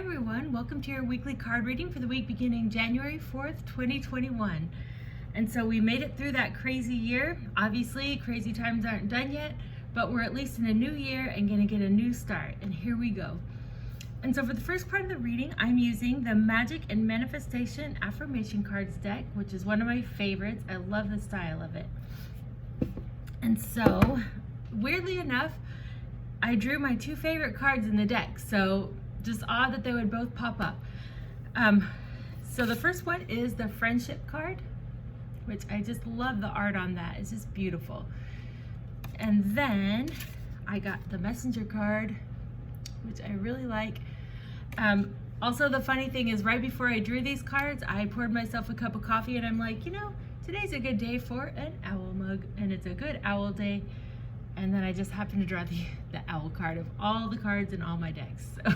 everyone, welcome to your weekly card reading for the week beginning January 4th, 2021. And so we made it through that crazy year. Obviously, crazy times aren't done yet, but we're at least in a new year and gonna get a new start. And here we go. And so for the first part of the reading, I'm using the Magic and Manifestation Affirmation Cards deck, which is one of my favorites. I love the style of it. And so, weirdly enough, I drew my two favorite cards in the deck, so just odd that they would both pop up. So the first one is the Friendship card, which I just love the art on that. It's just beautiful. And then I got the Messenger card, which I really like. Also, the funny thing is, right before I drew these cards, I poured myself a cup of coffee and I'm like, you know, today's a good day for an owl mug, and it's a good owl day. And then I just happened to draw the owl card of all the cards in all my decks. So,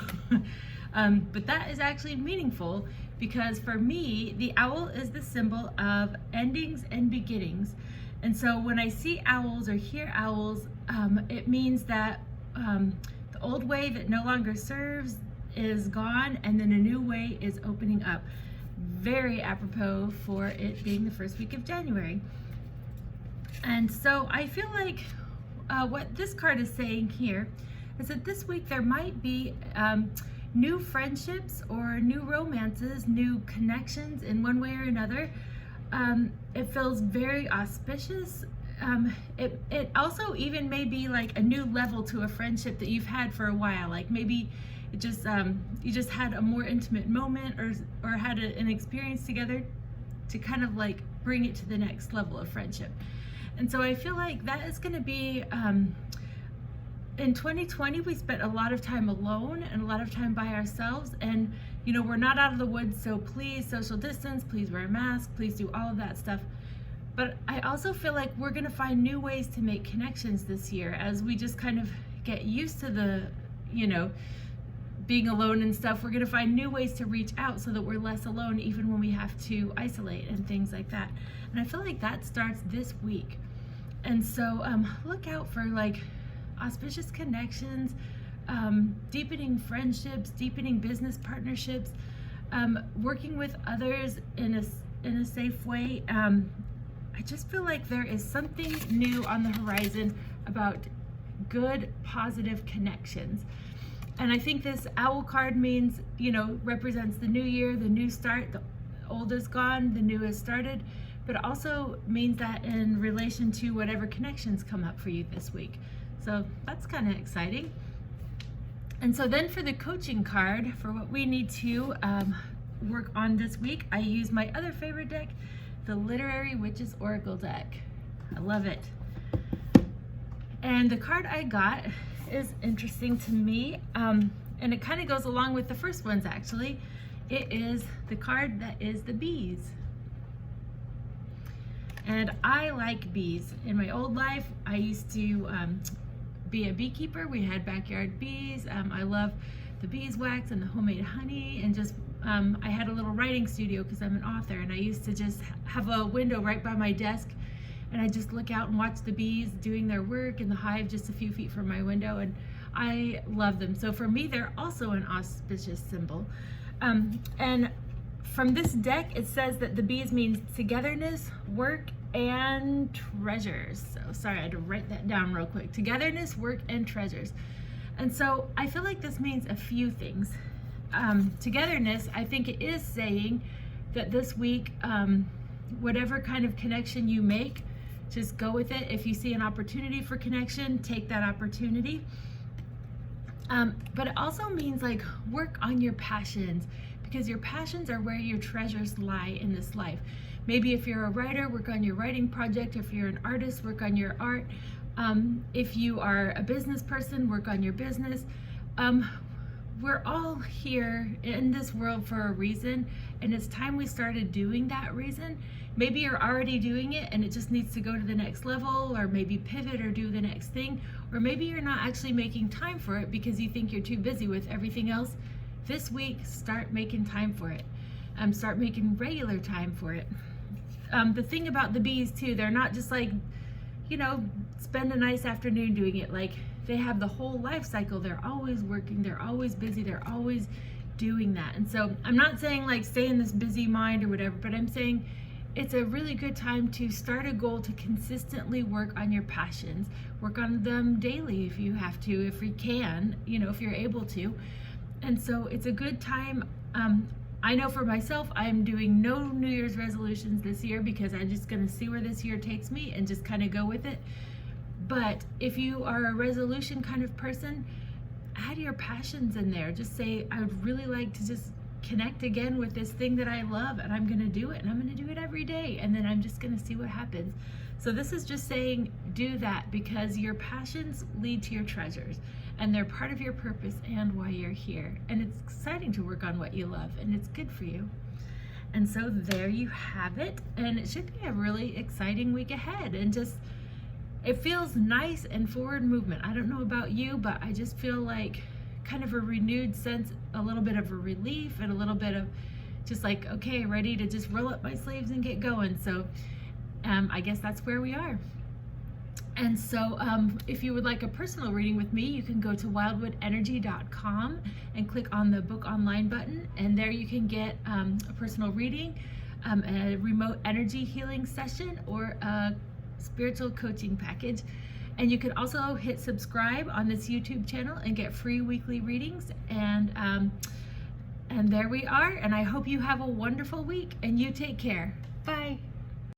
but that is actually meaningful because for me, the owl is the symbol of endings and beginnings. And so when I see owls or hear owls, it means that the old way that no longer serves is gone, and then a new way is opening up. Very apropos for it being the first week of January. And so I feel like what this card is saying here is that this week there might be new friendships or new romances, new connections in one way or another. It feels very auspicious. It also even may be like a new level to a friendship that you've had for a while. Like maybe it just you just had a more intimate moment or had an experience together to kind of like bring it to the next level of friendship. And so I feel like that is going to be, in 2020, we spent a lot of time alone and a lot of time by ourselves. And, you know, we're not out of the woods, so please social distance, please wear a mask, please do all of that stuff. But I also feel like we're going to find new ways to make connections this year as we just kind of get used to the, you know, being alone and stuff. We're going to find new ways to reach out so that we're less alone even when we have to isolate and things like that. And I feel like that starts this week. And so look out for like auspicious connections, deepening friendships, deepening business partnerships, working with others in a safe way. I just feel like there is something new on the horizon about good, positive connections. And I think this owl card means, you know, represents the new year, the new start, the old is gone, the new has started. But it also means that in relation to whatever connections come up for you this week. So that's kind of exciting. And so then for the coaching card, for what we need to work on this week, I use my other favorite deck, the Literary Witches Oracle deck. I love it. And the card I got is interesting to me, and it kind of goes along with the first ones actually. It is the card that is the bees. And I like bees. In my old life, I used to be a beekeeper. We had backyard bees. I love the beeswax and the homemade honey, and just I had a little writing studio because I'm an author, and I used to just have a window right by my desk, and I just look out and watch the bees doing their work in the hive just a few feet from my window, and I love them. So for me, they're also an auspicious symbol. And from this deck, it says that the bees means togetherness, work, and treasures. So sorry, I had to write that down real quick. Togetherness, work, and treasures. And so I feel like this means a few things. Togetherness, I think it is saying that this week, whatever kind of connection you make, just go with it. If you see an opportunity for connection, take that opportunity. But it also means like work on your passions, because your passions are where your treasures lie in this life. Maybe if you're a writer, work on your writing project. If you're an artist, work on your art. If you are a business person, work on your business. We're all here in this world for a reason, and it's time we started doing that reason. Maybe you're already doing it and it just needs to go to the next level, or maybe pivot or do the next thing, or maybe you're not actually making time for it because you think you're too busy with everything else. This week, start making time for it. Start making regular time for it. The thing about the bees too, they're not just like, you know, spend a nice afternoon doing it. Like, they have the whole life cycle. They're always working, they're always busy, they're always doing that. And so I'm not saying like stay in this busy mind or whatever, but I'm saying it's a really good time to start a goal to consistently work on your passions. Work on them daily if you have to, if you can, if you're able to. And so it's a good time. I know for myself, I'm doing no New Year's resolutions this year because I'm just going to see where this year takes me and just kind of go with it. But if you are a resolution kind of person, add your passions in there. Just say, I would really like to just connect again with this thing that I love, and I'm going to do it, and I'm going to do it every day, and then I'm just going to see what happens. So this is just saying do that, because your passions lead to your treasures, and they're part of your purpose and why you're here. And it's exciting to work on what you love, and it's good for you. And so there you have it, and it should be a really exciting week ahead, and just it feels nice and forward movement. I don't know about you, but I just feel like kind of a renewed sense, a little bit of a relief, and a little bit of just like, okay, ready to just roll up my sleeves and get going. So I guess that's where we are. And so if you would like a personal reading with me, you can go to wildwoodenergy.com and click on the book online button, and there you can get a personal reading, a remote energy healing session, or a spiritual coaching package. And you can also hit subscribe on this YouTube channel and get free weekly readings. And there we are. And I hope you have a wonderful week, and you take care. Bye.